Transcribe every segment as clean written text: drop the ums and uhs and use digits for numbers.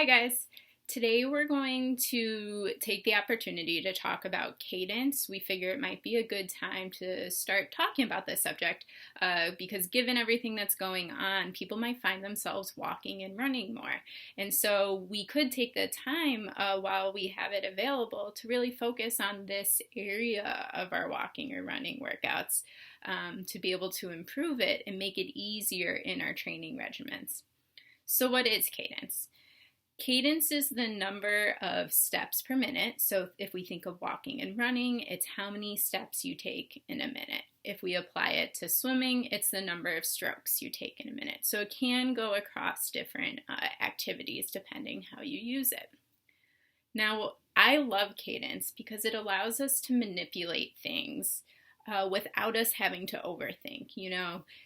Hi guys! Today we're going to take the opportunity to talk about cadence. We figure it might be a good time to start talking about this subject because given everything that's going on, people might find themselves walking and running more. And so we could take the time while we have it available to really focus on this area of our walking or running workouts to be able to improve it and make it easier in our training regimens. So what is cadence? Cadence is the number of steps per minute. So if we think of walking and running, it's how many steps you take in a minute. If we apply it to swimming, it's the number of strokes you take in a minute. So it can go across different activities depending how you use it. Now, I love cadence because it allows us to manipulate things without us having to overthink.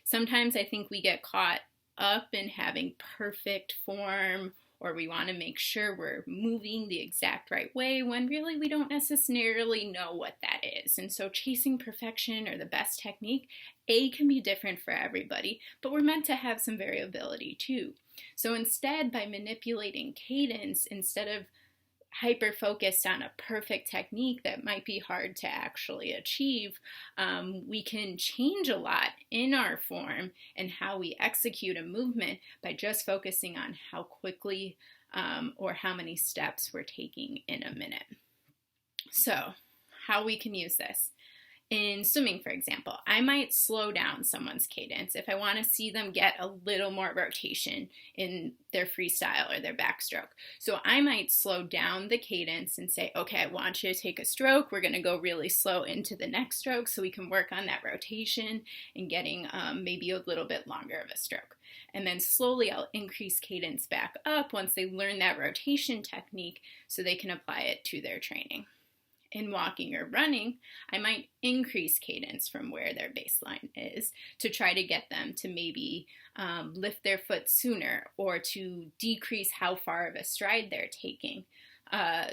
Sometimes I think we get caught up in having perfect form, or we want to make sure we're moving the exact right way when really we don't necessarily know what that is. And so chasing perfection or the best technique, can be different for everybody, but we're meant to have some variability too. So instead, by manipulating cadence, instead of hyper-focused on a perfect technique that might be hard to actually achieve, we can change a lot in our form and how we execute a movement by just focusing on how quickly or how many steps we're taking in a minute. So, how we can use this. In swimming, for example, I might slow down someone's cadence if I want to see them get a little more rotation in their freestyle or their backstroke. So I might slow down the cadence and say, okay, I want you to take a stroke. We're going to go really slow into the next stroke so we can work on that rotation and getting maybe a little bit longer of a stroke. And then slowly I'll increase cadence back up once they learn that rotation technique so they can apply it to their training. In walking or running, I might increase cadence from where their baseline is to try to get them to maybe lift their foot sooner or to decrease how far of a stride they're taking.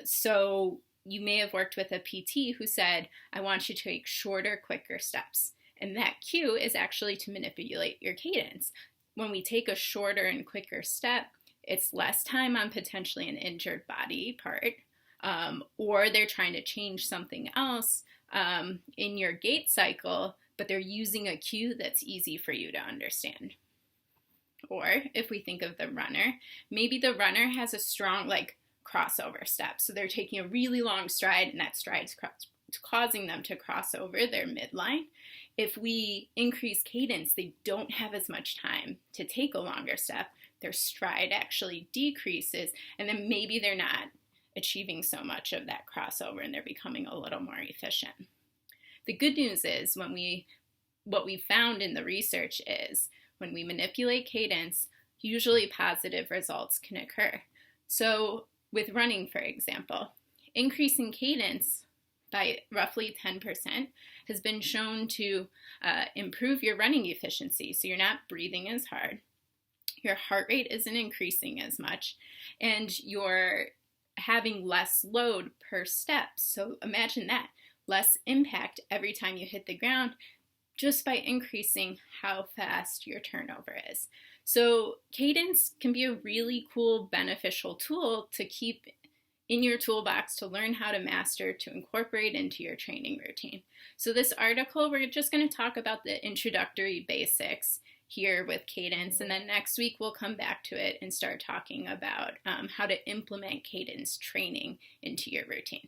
So you may have worked with a PT who said, I want you to take shorter, quicker steps. And that cue is actually to manipulate your cadence. When we take a shorter and quicker step, it's less time on potentially an injured body part. Or they're trying to change something else in your gait cycle, but they're using a cue that's easy for you to understand. Or if we think of the runner, maybe the runner has a strong crossover step. So they're taking a really long stride and that stride's causing them to cross over their midline. If we increase cadence, they don't have as much time to take a longer step. Their stride actually decreases, and then maybe they're not achieving so much of that crossover and they're becoming a little more efficient. The good news is what we found in the research is when we manipulate cadence, usually positive results can occur. So with running, for example, increasing cadence by roughly 10% has been shown to improve your running efficiency. So you're not breathing as hard, your heart rate isn't increasing as much, and you're having less load per step. So imagine that, less impact every time you hit the ground just by increasing how fast your turnover is. So cadence can be a really cool, beneficial tool to keep in your toolbox to learn how to master, to incorporate into your training routine. So this article, we're just going to talk about the introductory basics here with cadence, and then next week we'll come back to it and start talking about how to implement cadence training into your routine.